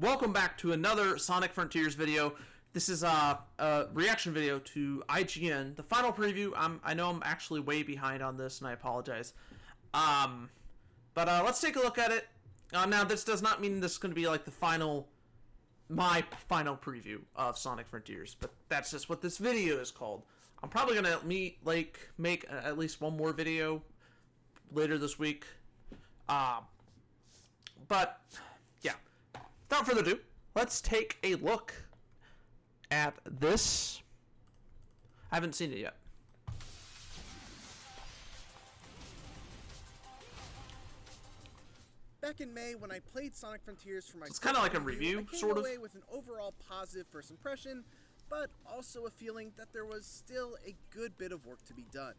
Welcome back to another Sonic Frontiers video. This is a reaction video to IGN, the final preview. I know I'm actually way behind on this, and I apologize. But let's take a look at it. Now, this does not mean this is going to be like my final preview of Sonic Frontiers, but that's just what this video is called. I'm probably going to make at least one more video later this week. But yeah, without further ado, let's take a look at this. I haven't seen it yet. Back in May, when I played Sonic Frontiers for my It's kind of like a review, I came away with an overall positive first impression, but also a feeling that there was still a good bit of work to be done.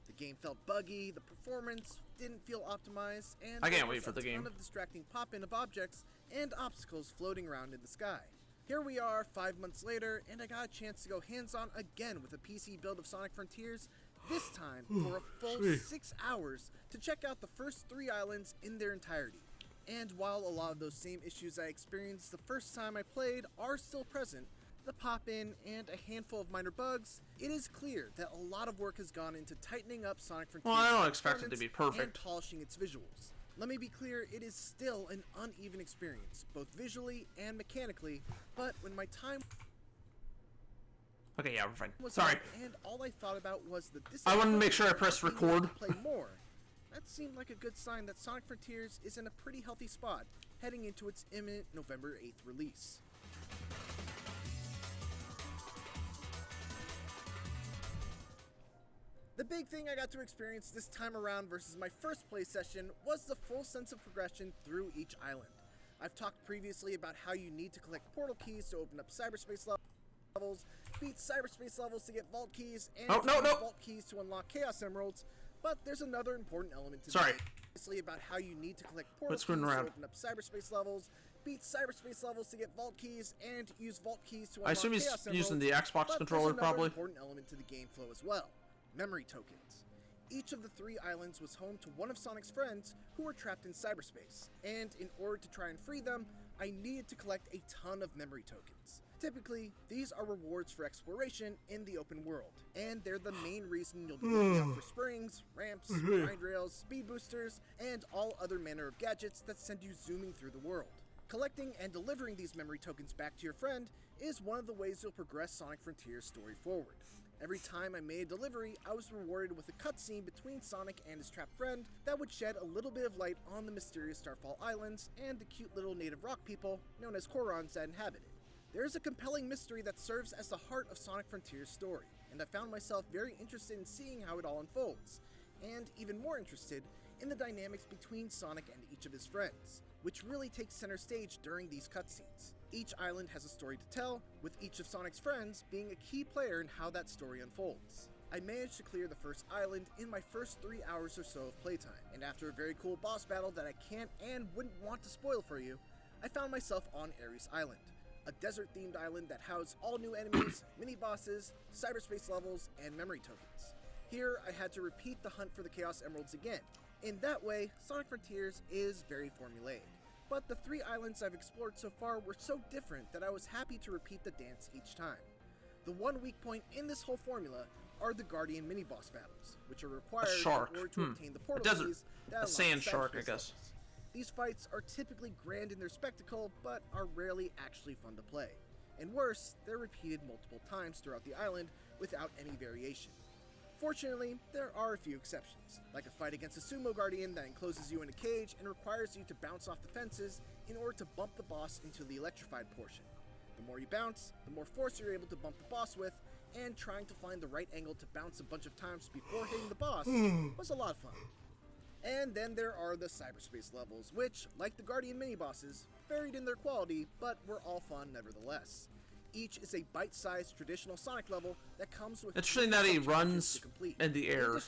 The game felt buggy, the performance didn't feel optimized, and I can't wait for the game. There was a ton of distracting pop-in of objects and obstacles floating around in the sky. Here we are 5 months later, and I got a chance to go hands-on again with a PC build of Sonic Frontiers, this time for a full 6 hours to check out the first 3 islands in their entirety. And while a lot of those same issues I experienced the first time I played are still present, the pop-in and a handful of minor bugs, it is clear that a lot of work has gone into tightening up Sonic Frontiers' Well, I don't expect it to be perfect and polishing its visuals. Let me be clear, it is still an uneven experience, both visually and mechanically, but when my time Okay, yeah, we're fine. was Sorry. up and all I thought about was the I wanted to make sure I pressed being able record. to play more. That seemed like a good sign that Sonic Frontiers is in a pretty healthy spot heading into its imminent November 8th release. The big thing I got to experience this time around versus my first play session was the full sense of progression through each island. I've talked previously about how you need to collect portal keys to open up cyberspace levels, beat cyberspace levels to get vault keys, and vault keys to unlock Chaos Emeralds, but there's another important element to this. Obviously about how you need to collect portal keys to open up cyberspace levels, beat cyberspace levels to get vault keys, and use vault keys to unlock Chaos Emeralds. I assume he's using the Xbox controller, probably. There's another important element to the game flow as well. Memory tokens. Each of the 3 islands was home to one of Sonic's friends who were trapped in cyberspace, and in order to try and free them, I needed to collect a ton of memory tokens. Typically, these are rewards for exploration in the open world, and they're the main reason you'll be looking out for springs, ramps, grind rails, speed boosters, and all other manner of gadgets that send you zooming through the world. Collecting and delivering these memory tokens back to your friend is one of the ways you'll progress Sonic Frontiers' story forward. Every time I made a delivery, I was rewarded with a cutscene between Sonic and his trapped friend that would shed a little bit of light on the mysterious Starfall Islands and the cute little native rock people known as Korons that inhabit it. There is a compelling mystery that serves as the heart of Sonic Frontiers' story, and I found myself very interested in seeing how it all unfolds, and even more interested in the dynamics between Sonic and each of his friends, which really takes center stage during these cutscenes. Each island has a story to tell, with each of Sonic's friends being a key player in how that story unfolds. I managed to clear the first island in my first 3 hours or so of playtime, and after a very cool boss battle that I can't and wouldn't want to spoil for you, I found myself on Ares Island, a desert-themed island that housed all new enemies, mini-bosses, cyberspace levels, and memory tokens. Here, I had to repeat the hunt for the Chaos Emeralds again. In that way, Sonic Frontiers is very formulaic. But the 3 islands I've explored so far were so different that I was happy to repeat the dance each time. The one weak point in this whole formula are the Guardian mini-boss battles, which are required in order to obtain the portal keys that unlock a sand shark, I guess. Levels. These fights are typically grand in their spectacle, but are rarely actually fun to play. And worse, they're repeated multiple times throughout the island without any variation. Fortunately, there are a few exceptions, like a fight against a sumo guardian that encloses you in a cage and requires you to bounce off the fences in order to bump the boss into the electrified portion. The more you bounce, the more force you're able to bump the boss with, and trying to find the right angle to bounce a bunch of times before hitting the boss was a lot of fun. And then there are the cyberspace levels, which, like the Guardian mini-bosses, varied in their quality, but were all fun nevertheless. Each is a bite-sized traditional Sonic level that comes with interesting that he runs in the air,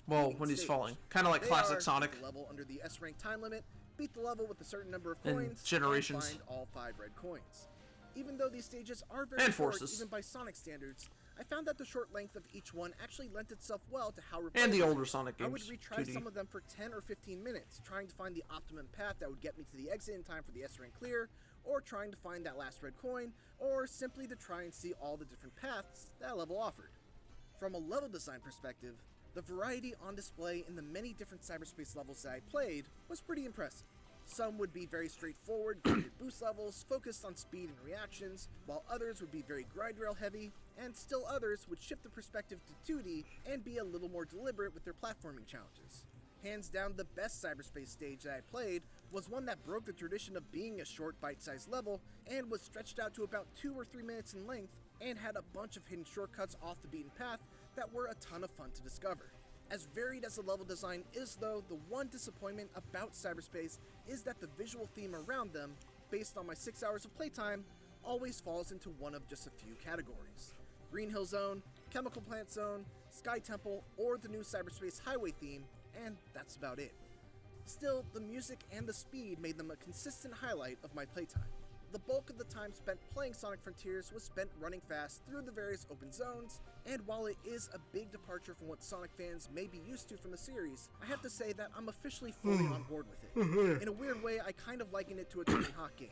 well, when he's falling. Kind of like classic Sonic. The level under the S-rank time limit, beat the level with a certain number of coins, Generations. and find all 5 red coins. Even though these stages are very short, even by Sonic standards, I found that the short length of each one actually lent itself well to how repetitive. And the older Sonic games. I would retry some of them for 10 or 15 minutes, trying to find the optimum path that would get me to the exit in time for the S-rank clear, or trying to find that last red coin, or simply to try and see all the different paths that level offered. From a level design perspective, the variety on display in the many different cyberspace levels that I played was pretty impressive. Some would be very straightforward, grounded boost levels focused on speed and reactions, while others would be very grind rail heavy, and still others would shift the perspective to 2D and be a little more deliberate with their platforming challenges. Hands down, the best cyberspace stage that I played was one that broke the tradition of being a short bite-sized level and was stretched out to about 2 or 3 minutes in length and had a bunch of hidden shortcuts off the beaten path that were a ton of fun to discover. As varied as the level design is though, the one disappointment about cyberspace is that the visual theme around them, based on my 6 hours of playtime, always falls into one of just a few categories. Green Hill Zone, Chemical Plant Zone, Sky Temple, or the new cyberspace highway theme, and that's about it. Still, the music and the speed made them a consistent highlight of my playtime. The bulk of the time spent playing Sonic Frontiers was spent running fast through the various open zones, and while it is a big departure from what Sonic fans may be used to from the series, I have to say that I'm officially fully on board with it. In a weird way, I kind of liken it to a Tony Hawk game.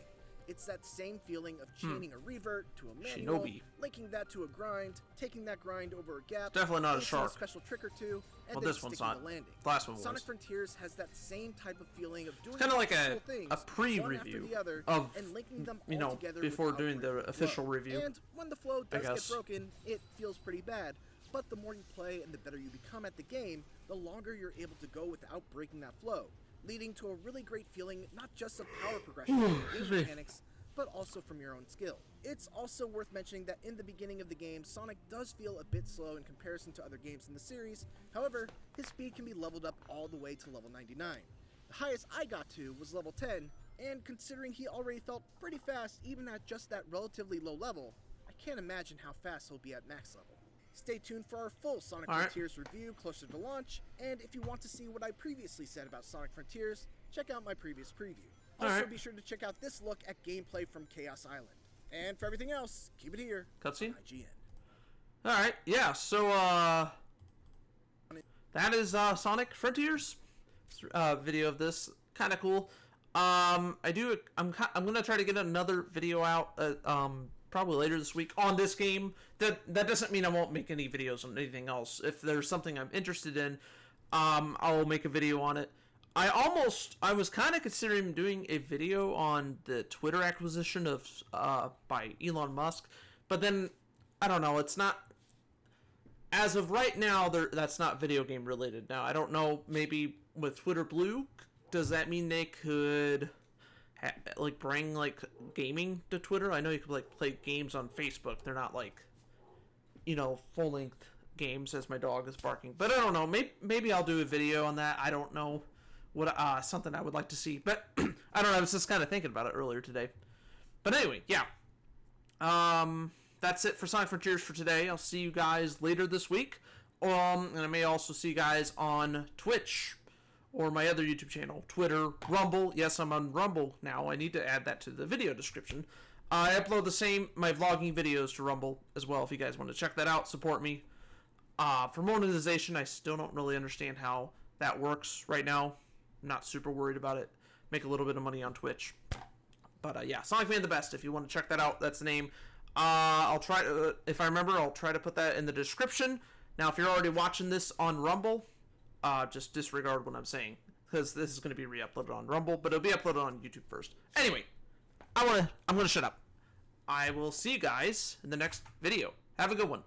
It's that same feeling of chaining a revert to a manual, linking that to a grind, taking that grind over a gap, definitely not a shark. A special trick or two, and well, then this one's sticking not. the landing. The last one was. Sonic Frontiers has that same type of feeling of doing kind of like things, a pre-review of, and linking them you all know, together before doing the official review. And when the flow does get broken, it feels pretty bad. But the more you play and the better you become at the game, the longer you're able to go without breaking that flow, leading to a really great feeling not just of power progression and game mechanics, but also from your own skill. It's also worth mentioning that in the beginning of the game, Sonic does feel a bit slow in comparison to other games in the series. However, his speed can be leveled up all the way to level 99. The highest I got to was level 10, and considering he already felt pretty fast even at just that relatively low level, I can't imagine how fast he'll be at max level. Stay tuned for our full Sonic Frontiers review closer to launch, and if you want to see what I previously said about Sonic Frontiers, check out my previous preview. Also, be sure to check out this look at gameplay from Chaos Island. And for everything else, keep it here. Cutscene? IGN. Alright, yeah, so, that is, Sonic Frontiers video of this. Kind of cool. I'm gonna try to get another video out, probably later this week on this game. That doesn't mean I won't make any videos on anything else. If there's something I'm interested in, I'll make a video on it. I was kind of considering doing a video on the Twitter acquisition of, by Elon Musk, but then, I don't know, it's not, as of right now, that's not video game related. Now, I don't know, maybe with Twitter Blue, does that mean they could, bring, gaming to Twitter? I know you could, play games on Facebook. They're not, full-length games, as my dog is barking. But I don't know, maybe I'll do a video on that. I don't know. Something I would like to see, but I don't know, I was just kind of thinking about it earlier today. But anyway, yeah. That's it for Sonic Frontiers for today. I'll see you guys later this week. And I may also see you guys on Twitch or my other YouTube channel, Twitter, Rumble. Yes, I'm on Rumble now. I need to add that to the video description. I upload my vlogging videos to Rumble as well if you guys want to check that out, support me. For monetization, I still don't really understand how that works right now. I'm not super worried about it. Make a little bit of money on Twitch. But yeah, Sonic Man the Best. If you want to check that out, that's the name. I'll try to, if I remember, I'll try to put that in the description. Now, if you're already watching this on Rumble, just disregard what I'm saying, because this is going to be re-uploaded on Rumble, but it'll be uploaded on YouTube first. Anyway, I'm gonna shut up. I will see you guys in the next video. Have a good one.